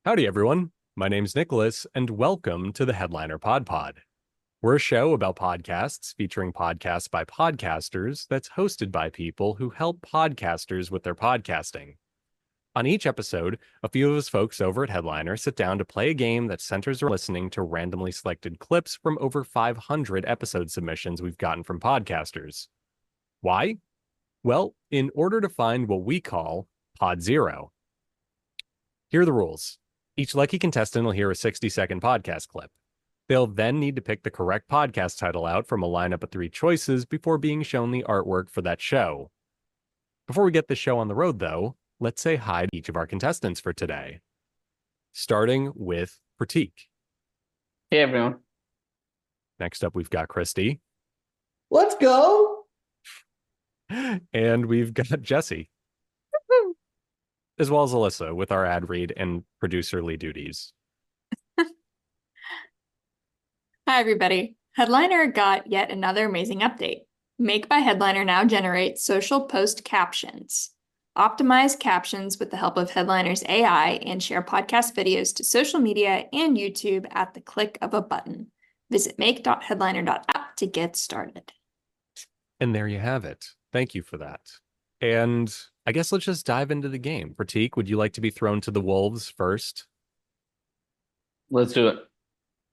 Howdy, everyone. My name's Nicholas, and welcome to the Headliner PodPod. We're a show about podcasts featuring podcasts by podcasters that's hosted by people who help podcasters with their podcasting. On each episode, a few of us folks over at Headliner sit down to play a game that centers around listening to randomly selected clips from over 500 episode submissions we've gotten from podcasters. Why? Well, in order to find what we call Pod Zero. Here are the rules. Each lucky contestant will hear a 60-second podcast clip. They'll then need to pick the correct podcast title out from a lineup of 3 choices before being shown the artwork for that show. Before we get the show on the road, though, let's say hi to each of our contestants for today. Starting with Prateek. Hey, everyone. Next up, we've got Krsity. Let's go. And we've got Jesse. As well as Elissa with our ad read and producerly duties. Hi, everybody. Headliner got yet another amazing update. Make by Headliner now generates social post captions. Optimize captions with the help of Headliner's AI and share podcast videos to social media and YouTube at the click of a button. Visit make.headliner.app to get started. And there you have it. Thank you for that. And I guess let's just dive into the game. Prateek, would you like to be thrown to the wolves first? Let's do it.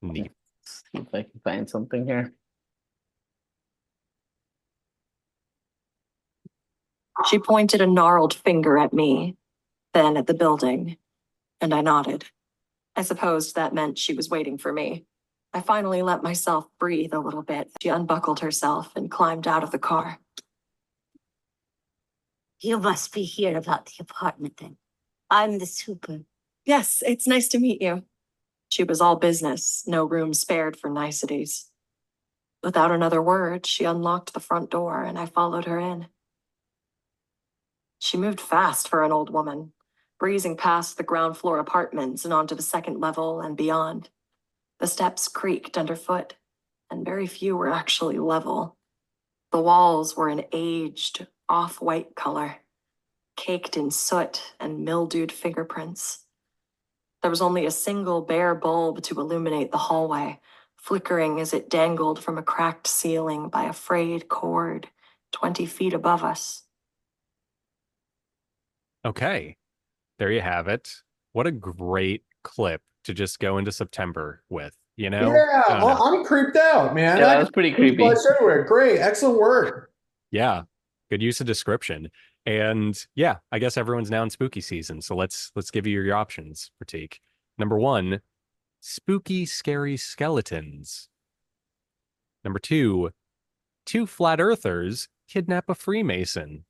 Neat. See if I can find something here. She pointed a gnarled finger at me, then at the building, and I nodded. I supposed that meant she was waiting for me. I finally let myself breathe a little bit. She unbuckled herself and climbed out of the car. You must be here about the apartment then. I'm the super. Yes, it's nice to meet you. She was all business, no room spared for niceties. Without another word, she unlocked the front door and I followed her in. She moved fast for an old woman, breezing past the ground floor apartments and onto the second level and beyond. The steps creaked underfoot, and very few were actually level. The walls were an aged, off-white color, caked in soot and mildewed fingerprints. There was only a single bare bulb to illuminate the hallway, flickering as it dangled from a cracked ceiling by a frayed cord 20 feet above us. Okay, there you have it. What a great clip to just go into September with, you know? Yeah, well, I'm creeped out, man. Yeah, that was pretty creepy. Everywhere. Great, excellent work. Yeah, good use of description. And yeah, I guess everyone's now in spooky season. So let's give you your options, Prateek. Number 1, spooky, scary skeletons. Number 2, 2 flat earthers kidnap a Freemason.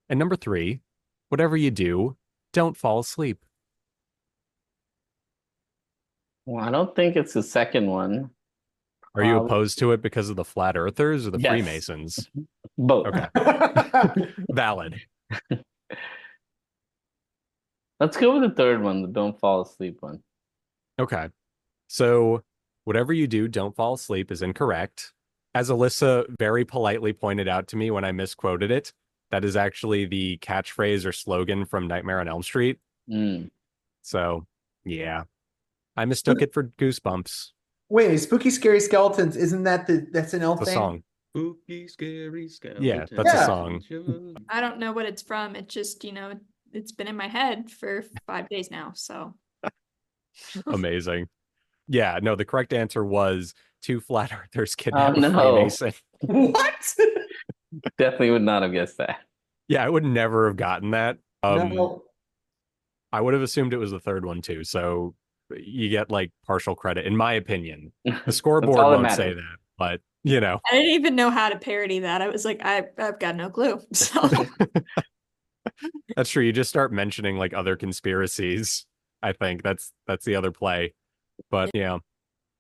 And number 3, whatever you do, don't fall asleep. Well, I don't think it's the second one. Are you opposed to it because of the flat earthers or the Yes. Freemasons? Both. Okay. Valid. Let's go with the third one, the don't fall asleep one. Okay. So whatever you do, don't fall asleep is incorrect. As Elissa very politely pointed out to me when I misquoted it, that is actually the catchphrase or slogan from Nightmare on Elm Street. So, yeah. I mistook it for Goosebumps. Wait, spooky, scary skeletons. Isn't that that's an elf The thing? song. Spooky, scary skeleton. Yeah, that's a song. I don't know what it's from. It just, it's been in my head for 5 days now, so. Amazing. Yeah, no, the correct answer was 2 flat earthers kidnap a no. Freemason. What? Definitely would not have guessed that. Yeah, I would never have gotten that. No. I would have assumed it was the third one too. So you get like partial credit, in my opinion. The scoreboard all that won't say matters. that, but you know. I didn't even know how to parody that. I was like, I've got no clue. So That's true. You just start mentioning like other conspiracies. I think that's the other play. But yeah.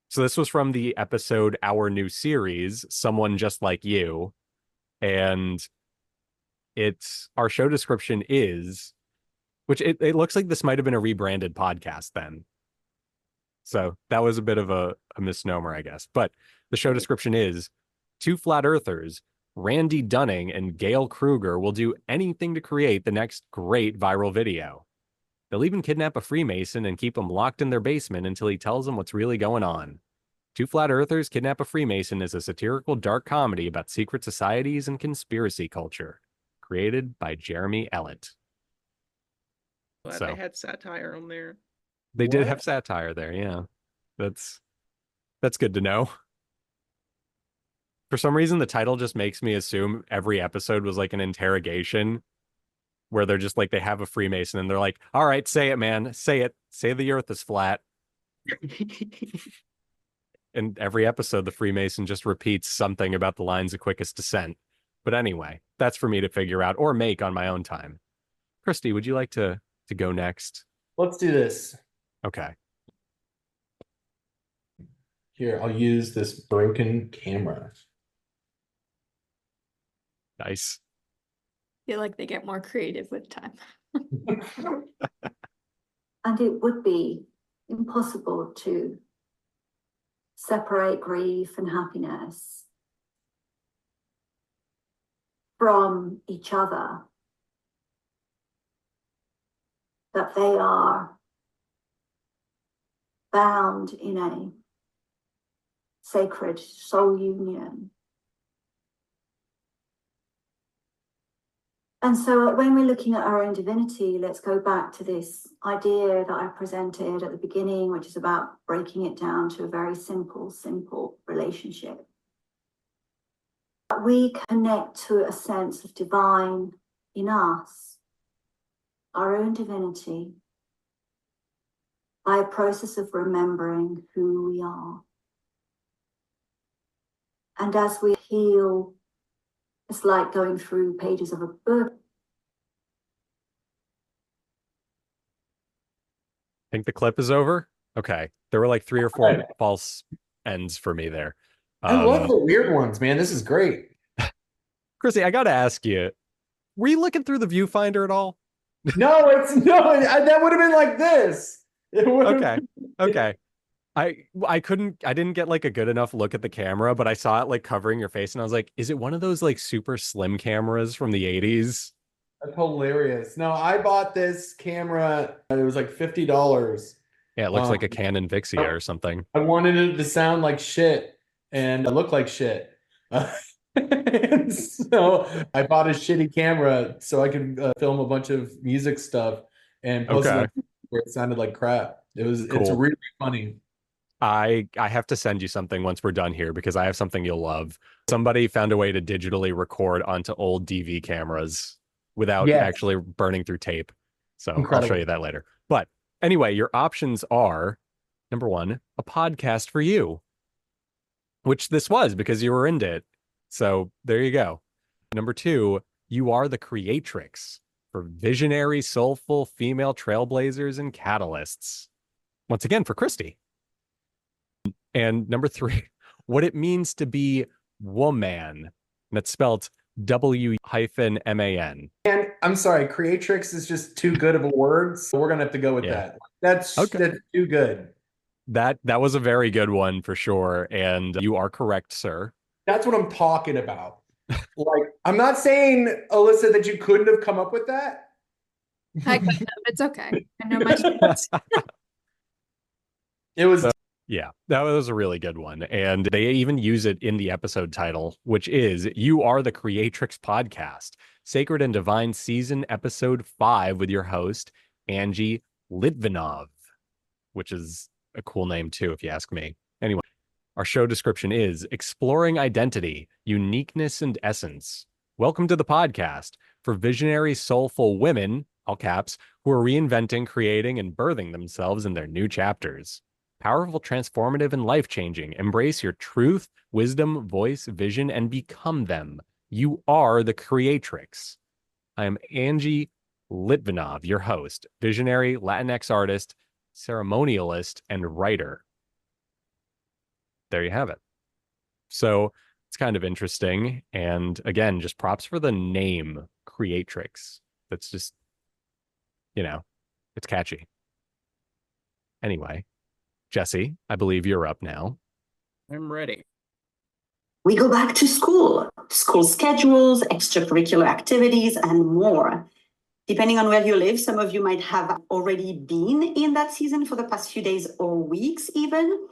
So this was from the episode Our New Series, Someone Just Like You. And our show description is, which it looks like this might have been a rebranded podcast then. So that was a bit of a misnomer, I guess. But the show description is 2 flat earthers, Randy Dunning and Gail Kruger, will do anything to create the next great viral video. They'll even kidnap a Freemason and keep him locked in their basement until he tells them what's really going on. Two Flat Earthers Kidnap a Freemason is a satirical dark comedy about secret societies and conspiracy culture, created by Jeremy Ellett. Glad So they had satire on there. they did What? have satire there, yeah. That's good to know. For some reason, the title just makes me assume every episode was like an interrogation where they're just like, they have a Freemason and they're like, all right, say it, man. Say it. Say the earth is flat. And every episode, the Freemason just repeats something about the lines of quickest descent. But anyway, that's for me to figure out or make on my own time. Krsity, would you like to go next? Let's do this. Okay. Here, I'll use this broken camera. Nice. I feel like they get more creative with time. And it would be impossible to separate grief and happiness from each other. That they are bound in a sacred soul union. And so when we're looking at our own divinity, let's go back to this idea that I presented at the beginning, which is about breaking it down to a very simple relationship. We connect to a sense of divine in us, our own divinity, by a process of remembering who we are. And as we heal, it's like going through pages of a book. Think the clip is over? Okay. There were like 3 or 4 false ends for me there. I love the weird ones, man. This is great. Krsity, I got to ask you, were you looking through the viewfinder at all? No, that would have been like this. It would've- Okay. I didn't get like a good enough look at the camera, but I saw it like covering your face and I was like, is it one of those like super slim cameras from the 80s? That's hilarious. No, I bought this camera. It was like $50. Yeah, it looks like a Canon Vixia or something. I wanted it to sound like shit and look like shit. And so I bought a shitty camera so I could film a bunch of music stuff and post it on where it sounded like crap. It's Cool. really funny. I have to send you something once we're done here because I have something you'll love. Somebody found a way to digitally record onto old DV cameras without actually burning through tape. So Incredible. I'll show you that later. But anyway, your options are, number 1, a podcast for you, which this was because you were into it. So there you go. Number 2, you are the Creatrix for visionary, soulful female trailblazers and catalysts. Once again, for Krsity. And number 3, what it means to be woman. That's spelled W-man. And I'm sorry, Creatrix is just too good of a word, so we're gonna have to go with that. That's too good. That was a very good one for sure, and you are correct, sir. That's what I'm talking about. Like, I'm not saying, Elissa, that you couldn't have come up with that. I couldn't have. It's okay. I know my strengths. It was. Yeah, that was a really good one. And they even use it in the episode title, which is You Are the Creatrix Podcast, Sacred and Divine Season Episode 5 with your host, Angie Litvinov, which is a cool name too, if you ask me. Anyway, our show description is Exploring Identity, Uniqueness, and Essence. Welcome to the podcast for visionary, soulful women, all caps, who are reinventing, creating, and birthing themselves in their new chapters. Powerful, transformative, and life-changing. Embrace your truth, wisdom, voice, vision, and become them. You are the Creatrix. I am Angie Litvinov, your host, visionary, Latinx artist, ceremonialist, and writer. There you have it. So it's kind of interesting. And again, just props for the name Creatrix. That's just, it's catchy. Anyway. Jesse, I believe you're up now. I'm ready. We go back to school schedules, extracurricular activities, and more. Depending on where you live, some of you might have already been in that season for the past few days or weeks even.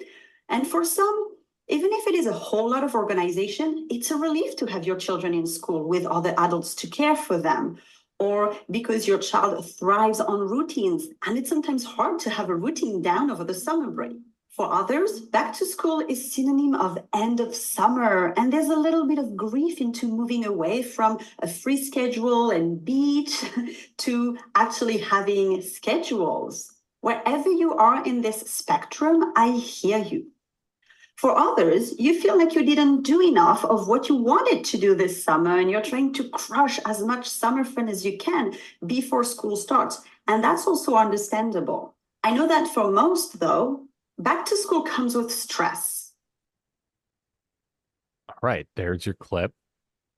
And for some, even if it is a whole lot of organization, it's a relief to have your children in school with other adults to care for them, or because your child thrives on routines, and it's sometimes hard to have a routine down over the summer break. For others, back to school is synonym of end of summer, and there's a little bit of grief into moving away from a free schedule and beach to actually having schedules. Wherever you are in this spectrum, I hear you. For others, you feel like you didn't do enough of what you wanted to do this summer, and you're trying to crush as much summer fun as you can before school starts. And that's also understandable. I know that for most, though, back to school comes with stress. All right, there's your clip.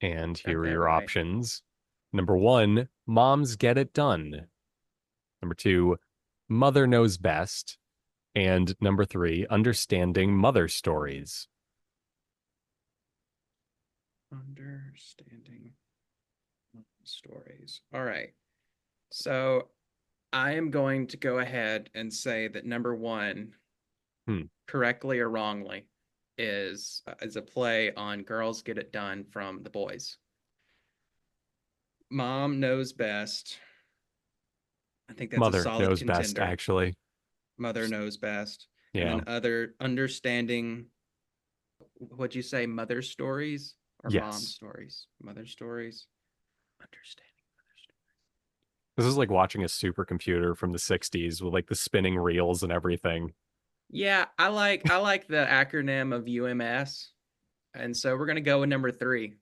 And here are that your right. options. Number 1, moms get it done. Number 2, mother knows best. And number 3, understanding mother stories. Understanding stories. All right. So I am going to go ahead and say that number 1, correctly or wrongly, is a play on Girls Get It Done from The Boys. Mom knows best. I think that's Mother a solid knows contender. best, actually. Mother knows best. Yeah. And then other understanding, what'd you say, mother stories or Yes. mom stories? Mother stories. Understanding mother stories. This is like watching a supercomputer from the 60s with like the spinning reels and everything. Yeah, I like the acronym of UMS. And so we're gonna go with number 3.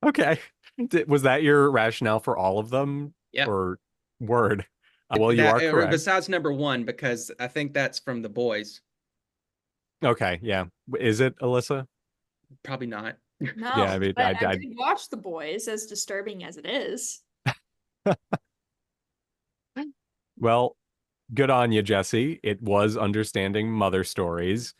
Okay. Was that your rationale for all of them? Yep. Or word? Well, you are correct. Besides number 1, because I think that's from The Boys. Okay, yeah. Is it, Elissa? Probably not. No, Yeah, I mean, but I I- did watch The Boys, as disturbing as it is. Well, good on you, Jesse. It was understanding mother stories,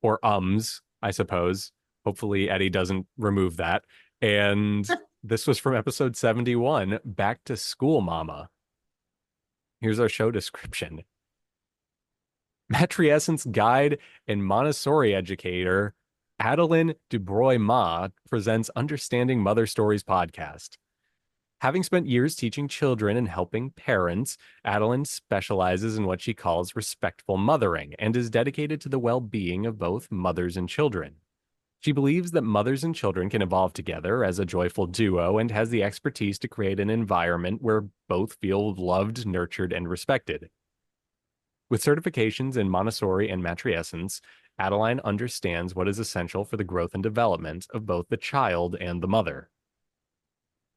or I suppose. Hopefully Eddie doesn't remove that. And this was from episode 71, Back to School Mama. Here's our show description. Matrescence guide and Montessori educator Adeline Dubroy-Ma presents Understanding Mother Stories podcast. Having spent years teaching children and helping parents, Adeline specializes in what she calls respectful mothering and is dedicated to the well-being of both mothers and children. She believes that mothers and children can evolve together as a joyful duo and has the expertise to create an environment where both feel loved, nurtured, and respected. With certifications in Montessori and matrescence, Adeline understands what is essential for the growth and development of both the child and the mother.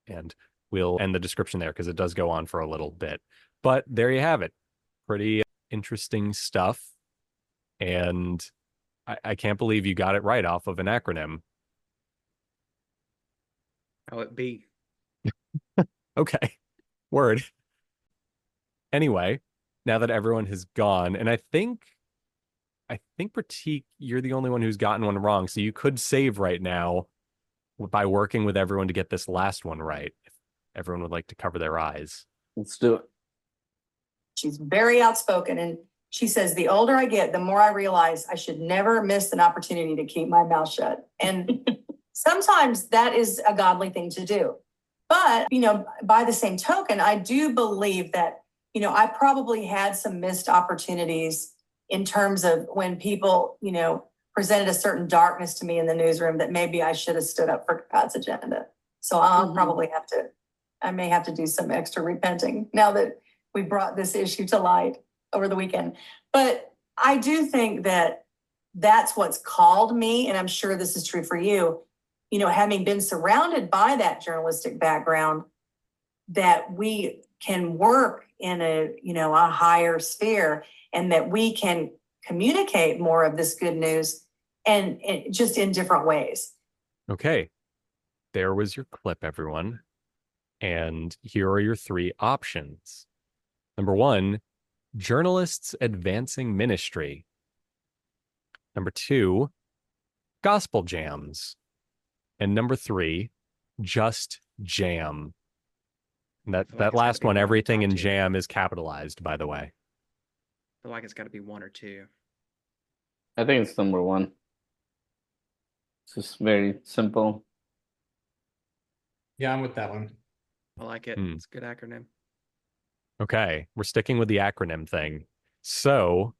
And we'll end the description there because it does go on for a little bit. But there you have it. Pretty interesting stuff. And I can't believe you got it right off of an acronym. How it be? Okay. Word. Anyway, now that everyone has gone, and I think Prateek, you're the only one who's gotten one wrong, so you could save right now by working with everyone to get this last one right. If everyone would like to cover their eyes. Let's do it. She's very outspoken, and she says, the older I get, the more I realize I should never miss an opportunity to keep my mouth shut. And sometimes that is a godly thing to do. But, by the same token, I do believe that, I probably had some missed opportunities in terms of when people, presented a certain darkness to me in the newsroom that maybe I should have stood up for God's agenda. So I may have to do some extra repenting now that we brought this issue to light over the weekend. But I do think that that's what's called me, and I'm sure this is true for you, having been surrounded by that journalistic background, that we can work in a higher sphere, and that we can communicate more of this good news and just in different ways. Okay. There was your clip, everyone. And here are your 3 options. Number 1, journalists advancing ministry. Number 2, gospel jams. And number 3, just jam. And that feel like that it's gotta last be one, one of the everything top in two. jam is capitalized, by the way. I feel like it's got to be one or two. I think it's number one. It's just very simple. Yeah, I'm with that one. I like it. Hmm. It's a good acronym. Okay, we're sticking with the acronym thing. So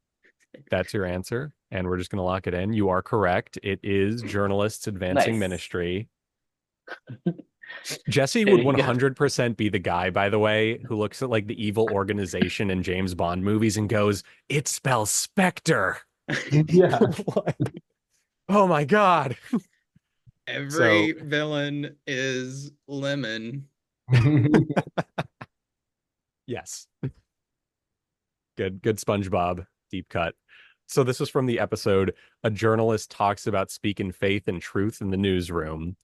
that's your answer, and we're just going to lock it in. You are correct. It is Journalists Advancing Nice. Ministry. Jesse There would you go. 100% be the guy, by the way, who looks at like the evil organization in James Bond movies and goes, "It spells Spectre." Yeah. Like, oh my God. Every villain is lemon. Yes. Good SpongeBob deep cut. So this was from the episode A Journalist Talks About Speaking Faith and Truth in the Newsroom.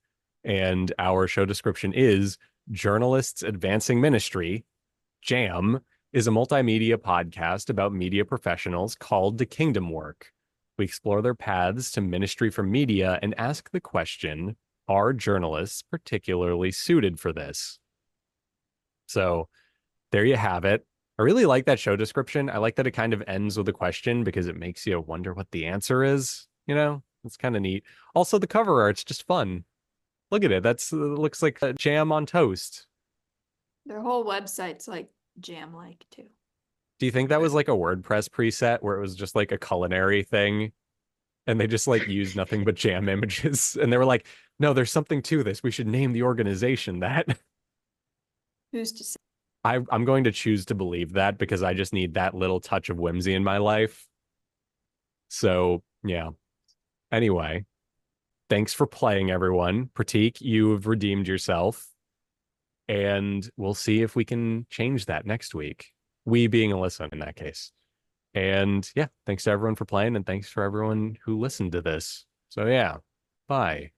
And our show description is Journalists Advancing Ministry, JAM, is a multimedia podcast about media professionals called to kingdom work. We explore their paths to ministry from media and ask the question, are journalists particularly suited for this? So there you have it. I really like that show description. I like that it kind of ends with a question because it makes you wonder what the answer is. You know, it's kind of neat. Also, the cover art's just fun. Look at it. That's looks like a jam on toast. Their whole website's like jam-like too. Do you think that was like a WordPress preset where it was just like a culinary thing and they just like used nothing but jam images and they were like, no, there's something to this. We should name the organization that. Who's to say? I'm going to choose to believe that because I just need that little touch of whimsy in my life. So, yeah. Anyway, thanks for playing, everyone. Prateek, you've redeemed yourself. And we'll see if we can change that next week. We being Elissa in that case. And yeah, thanks to everyone for playing and thanks for everyone who listened to this. So yeah, bye.